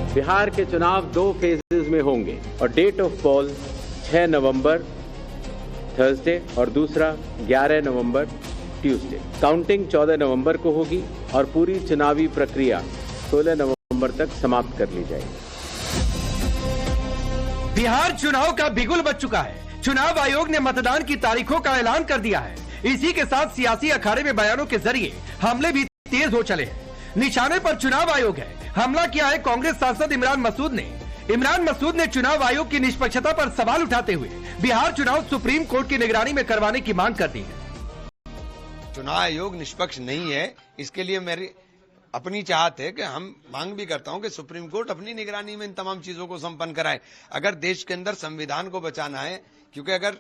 बिहार के चुनाव 2 फेजेस में होंगे और डेट ऑफ पोल 6 नवंबर थर्सडे और दूसरा 11 नवंबर ट्यूसडे। काउंटिंग 14 नवंबर को होगी और पूरी चुनावी प्रक्रिया 16 नवंबर तक समाप्त कर ली जाएगी। बिहार चुनाव का बिगुल बज चुका है। चुनाव आयोग ने मतदान की तारीखों का ऐलान कर दिया है। इसी के साथ सियासी अखाड़े में बयानों के जरिए हमले भी तेज हो चले हैं। निशाने पर चुनाव आयोग है। हमला किया है कांग्रेस सांसद इमरान मसूद ने। इमरान मसूद ने चुनाव आयोग की निष्पक्षता पर सवाल उठाते हुए बिहार चुनाव सुप्रीम कोर्ट की निगरानी में करवाने की मांग कर दी है। चुनाव आयोग निष्पक्ष नहीं है, इसके लिए मेरी अपनी चाहत है कि हम मांग भी करता हूं कि सुप्रीम कोर्ट अपनी निगरानी में इन तमाम चीजों को संपन्न कराए। अगर देश के अंदर संविधान को बचाना है, क्योंकि अगर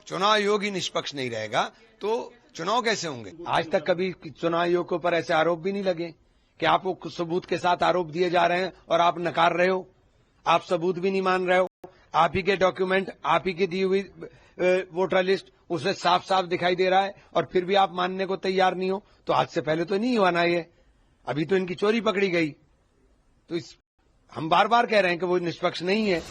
चुनाव आयोग ही निष्पक्ष नहीं रहेगा तो चुनाव कैसे होंगे। आज तक कभी चुनाव आयोग के ऊपर ऐसे आरोप भी नहीं लगे कि आपको सबूत के साथ आरोप दिए जा रहे हैं और आप नकार रहे हो, आप सबूत भी नहीं मान रहे हो। आप ही के डॉक्यूमेंट, आप ही की दी हुई वोटर लिस्ट, उसे साफ साफ दिखाई दे रहा है और फिर भी आप मानने को तैयार नहीं हो। तो आज से पहले तो नहीं हुआ ना, ये अभी तो इनकी चोरी पकड़ी गई। तो हम बार बार कह रहे हैं कि वो निष्पक्ष नहीं है।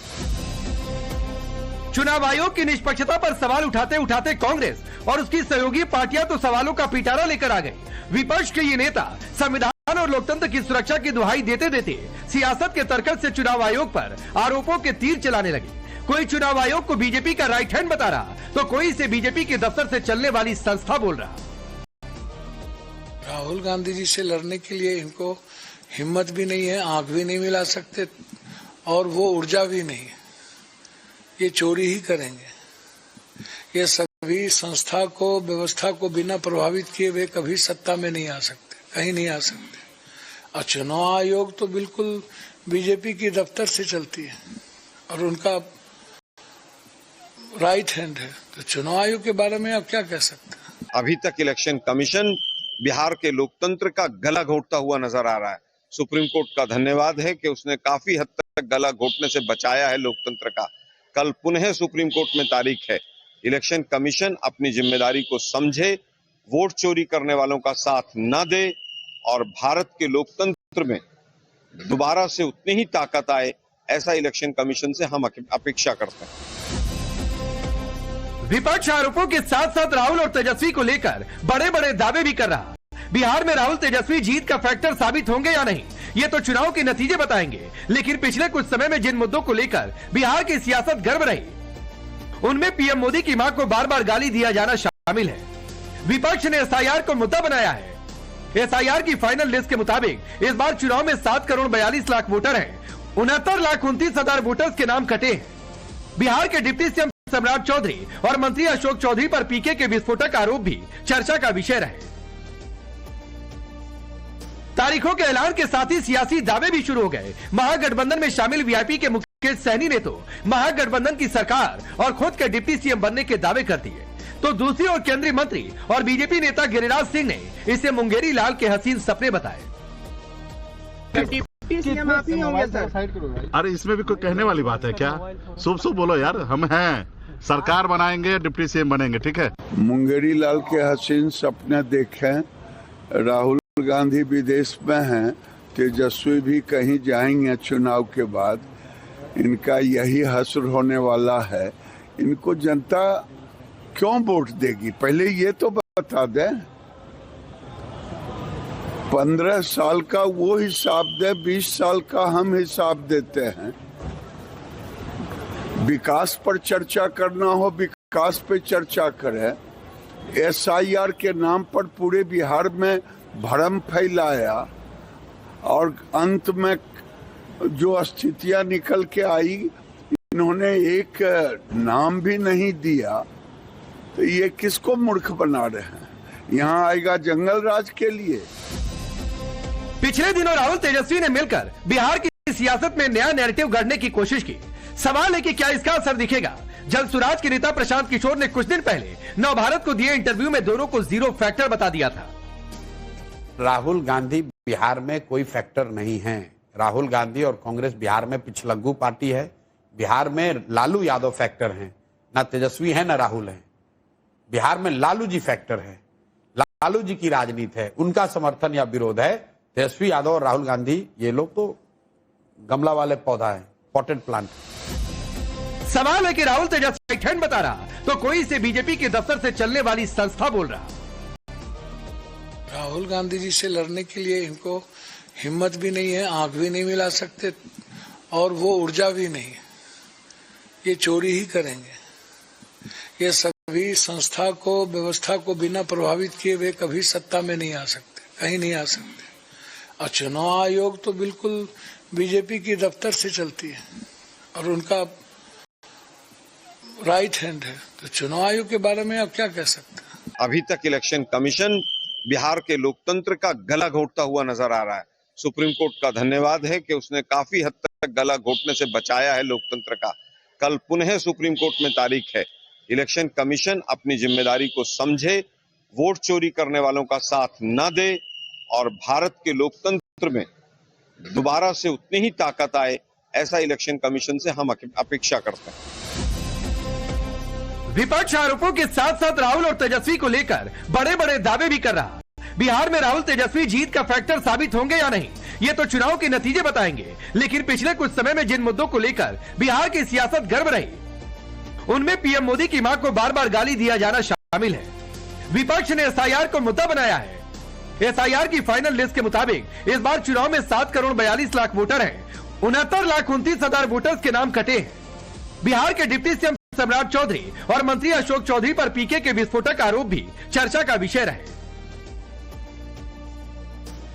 चुनाव आयोग की निष्पक्षता पर सवाल उठाते उठाते कांग्रेस और उसकी सहयोगी पार्टियां तो सवालों का पिटारा लेकर आ गई। विपक्ष के ये नेता संविधान और लोकतंत्र की सुरक्षा की दुहाई देते देते सियासत के तर्कस से चुनाव आयोग पर आरोपों के तीर चलाने लगे। कोई चुनाव आयोग को बीजेपी का राइट हैंड बता रहा तो कोई इसे बीजेपी के दफ्तर से चलने वाली संस्था बोल रहा। राहुल गांधी जी से लड़ने के लिए इनको हिम्मत भी नहीं है, आंख भी नहीं मिला सकते और वो ऊर्जा भी नहीं है। ये चोरी ही करेंगे। ये सभी संस्था को, व्यवस्था को बिना प्रभावित किए हुए कभी सत्ता में नहीं आ सकते, कहीं नहीं आ सकते। और चुनाव आयोग तो बिल्कुल बीजेपी की दफ्तर से चलती है और उनका राइट हैंड है। तो चुनाव आयोग के बारे में आप क्या कह सकते हैं। अभी तक इलेक्शन कमीशन बिहार के लोकतंत्र का गला घोटता हुआ नजर आ रहा है। सुप्रीम कोर्ट का धन्यवाद है कि उसने काफी हद तक गला घोटने से बचाया है लोकतंत्र का। कल पुनः सुप्रीम कोर्ट में तारीख है। इलेक्शन कमीशन अपनी जिम्मेदारी को समझे, वोट चोरी करने वालों का साथ न दे और भारत के लोकतंत्र में दोबारा से उतनी ही ताकत आए, ऐसा इलेक्शन कमीशन से हम अपेक्षा करते हैं। विपक्ष आरोपों के साथ साथ राहुल और तेजस्वी को लेकर बड़े बड़े दावे भी कर रहा। बिहार में राहुल तेजस्वी जीत का फैक्टर साबित होंगे या नहीं, ये तो चुनाव के नतीजे बताएंगे। लेकिन पिछले कुछ समय में जिन मुद्दों को लेकर बिहार की सियासत गर्म रही, उनमें पीएम मोदी की मां को बार बार गाली दिया जाना शामिल है। विपक्ष ने एसआईआर को मुद्दा बनाया है। एसआईआर की फाइनल लिस्ट के मुताबिक इस बार चुनाव में 7 करोड़ 42 लाख वोटर हैं। 69,29,000 वोटर्स के नाम कटे हैं। बिहार के डिप्टी सीएम सम्राट चौधरी और मंत्री अशोक चौधरी पर पीके के विस्फोटक आरोप भी चर्चा का विषय रहे। तारीखों के ऐलान के साथ ही सियासी दावे भी शुरू हो गए। महागठबंधन में शामिल वीआईपी के मुकेश सहनी ने तो महागठबंधन की सरकार और खुद के डिप्टी सीएम बनने के दावे कर दिए। तो दूसरी ओर केंद्रीय मंत्री और बीजेपी नेता गिरिराज सिंह ने इसे मुंगेरी लाल के हसीन सपने बताए। अरे इसमें भी कोई कहने वाली बात है क्या? शुभ बोलो यार, हम हैं, सरकार बनाएंगे, डिप्टी सीएम बनेंगे, ठीक है। मुंगेरी लाल के हसीन सपने देखें। राहुल गांधी विदेश में हैं, तेजस्वी भी कहीं जाएंगे चुनाव के बाद। इनका यही हश्र होने वाला है। इनको जनता क्यों वोट देगी, पहले ये तो बता दें। 15 साल का वो हिसाब दे, 20 साल का हम हिसाब देते हैं। विकास पर चर्चा करना हो, विकास पे चर्चा करें। एसआईआर के नाम पर पूरे बिहार में भ्रम फैलाया और अंत में जो स्थितियां निकल के आई, इन्होंने एक नाम भी नहीं दिया। तो ये किसको मूर्ख बना रहे हैं? यहाँ आएगा जंगल राज के लिए। पिछले दिनों राहुल तेजस्वी ने मिलकर बिहार की सियासत में नया नैरेटिव गढ़ने की कोशिश की। सवाल है कि क्या इसका असर दिखेगा। जल सुराज के नेता प्रशांत किशोर ने कुछ दिन पहले नवभारत को दिए इंटरव्यू में दोनों को जीरो फैक्टर बता दिया था। राहुल गांधी बिहार में कोई फैक्टर नहीं है। राहुल गांधी और कांग्रेस बिहार में पिछलग्गू पार्टी है। बिहार में लालू यादव फैक्टर हैं, ना तेजस्वी है ना राहुल है। बिहार में लालू जी फैक्टर है, लालू जी की राजनीति है, उनका समर्थन या विरोध है। तेजस्वी यादव और राहुल गांधी ये लोग तो गमला वाले पौधा है, पॉटेड प्लांट। सवाल है कि राहुल तेजस्वी ठंड बता रहा तो कोई इसे बीजेपी के दफ्तर से चलने वाली संस्था बोल रहा। राहुल गांधी जी से लड़ने के लिए इनको हिम्मत भी नहीं है, आंख भी नहीं मिला सकते और वो ऊर्जा भी नहीं। ये चोरी ही करेंगे। ये सभी संस्था को, व्यवस्था को बिना प्रभावित किए हुए कभी सत्ता में नहीं आ सकते, कहीं नहीं आ सकते। और चुनाव आयोग तो बिल्कुल बीजेपी की दफ्तर से चलती है और उनका राइट हैंड है, तो चुनाव आयोग के बारे में आप क्या कह सकते हैं? अभी तक इलेक्शन कमीशन बिहार के लोकतंत्र का गला घोटता हुआ नजर आ रहा है। सुप्रीम कोर्ट का धन्यवाद है कि उसने काफी हद तक गला घोटने से बचाया है लोकतंत्र का। कल पुनः सुप्रीम कोर्ट में तारीख है। इलेक्शन कमीशन अपनी जिम्मेदारी को समझे, वोट चोरी करने वालों का साथ न दे और भारत के लोकतंत्र में दोबारा से उतनी ही ताकत आए, ऐसा इलेक्शन कमीशन से हम अपेक्षा करते हैं। विपक्ष आरोपों के साथ साथ राहुल और तेजस्वी को लेकर बड़े बड़े दावे भी कर रहा। बिहार में राहुल तेजस्वी जीत का फैक्टर साबित होंगे या नहीं, ये तो चुनाव के नतीजे बताएंगे। लेकिन पिछले कुछ समय में जिन मुद्दों को लेकर बिहार की सियासत गर्म रही, उनमें पीएम मोदी की मां को बार बार गाली दिया जाना शामिल है। विपक्ष ने एसआईआर को मुद्दा बनाया है। एसआईआर की फाइनल लिस्ट के मुताबिक इस बार चुनाव में 7 करोड़ 42 लाख वोटर हैं। 69,29,000 वोटर्स के नाम कटे हैं। बिहार के डिप्टी सीएम सम्राट चौधरी और मंत्री अशोक चौधरी पर पीके के विस्फोटक आरोप भी चर्चा का विषय रहे।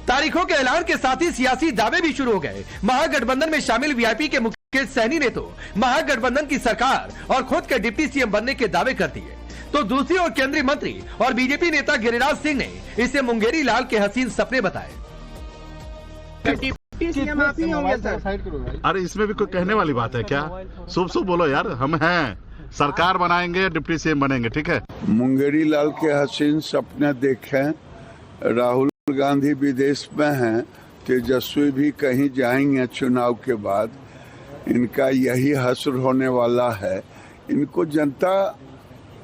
तारीखों के ऐलान के साथ ही सियासी दावे भी शुरू हो गए। महागठबंधन में शामिल वीआईपी के मुकेश सहनी ने तो महागठबंधन की सरकार और खुद के डिप्टी सीएम बनने के दावे कर दिए, तो दूसरी ओर केंद्रीय मंत्री और बीजेपी नेता गिरिराज सिंह ने इसे मुंगेरी लाल के हसीन सपने बताए। अरे इसमें भी कोई कहने वाली बात है क्या? शुभ शुभ बोलो यार, हम हैं, सरकार बनाएंगे, डिप्टी सीएम बनेंगे, ठीक है। मुंगेरी लाल के हसीन सपने देखें। राहुल गांधी विदेश में हैं, तेजस्वी भी कहीं जाएंगे चुनाव के बाद। इनका यही हश्र होने वाला है। इनको जनता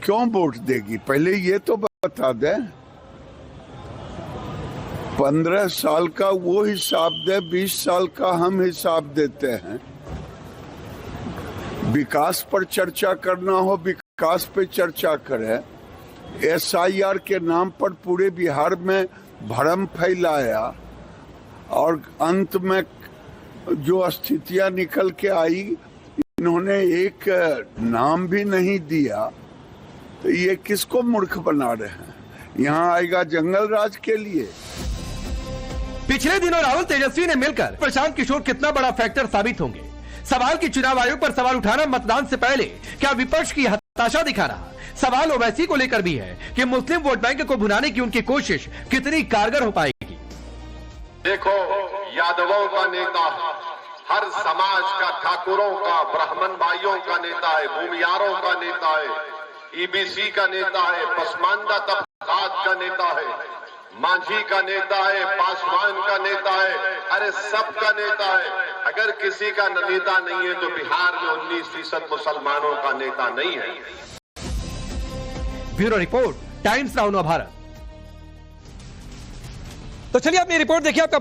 क्यों वोट देगी, पहले ये तो बता दें। 15 साल का वो हिसाब दे, 20 साल का हम हिसाब देते हैं। विकास पर चर्चा करना हो, विकास पे चर्चा करें। एसआईआर के नाम पर पूरे बिहार में भ्रम फैलाया और अंत में जो स्थितियां निकल के आई, इन्होंने एक नाम भी नहीं दिया। तो ये किसको मूर्ख बना रहे हैं? यहाँ आएगा जंगल राज के लिए। पिछले दिनों राहुल तेजस्वी ने मिलकर प्रशांत किशोर कितना बड़ा फैक्टर साबित होंगे। सवाल की चुनाव आयोग पर सवाल उठाना मतदान से पहले क्या विपक्ष की हताशा दिखा रहा? सवाल ओवैसी को लेकर भी है कि मुस्लिम वोट बैंक को भुनाने की उनकी कोशिश कितनी कारगर हो पाएगी। देखो, यादवों का नेता है, हर समाज का, ठाकुरों का, ब्राह्मण भाइयों का नेता है, भूमियारों का नेता है, ईबीसी का नेता है, पसमानदा तबकात का नेता है, मांझी का नेता है, पासवान का नेता है, अरे सबका नेता है। अगर किसी का नेता नहीं है तो बिहार में 19% मुसलमानों का नेता नहीं है। Bureau report, times now Bharat. तो चलिए आपने रिपोर्ट देखिए, आपका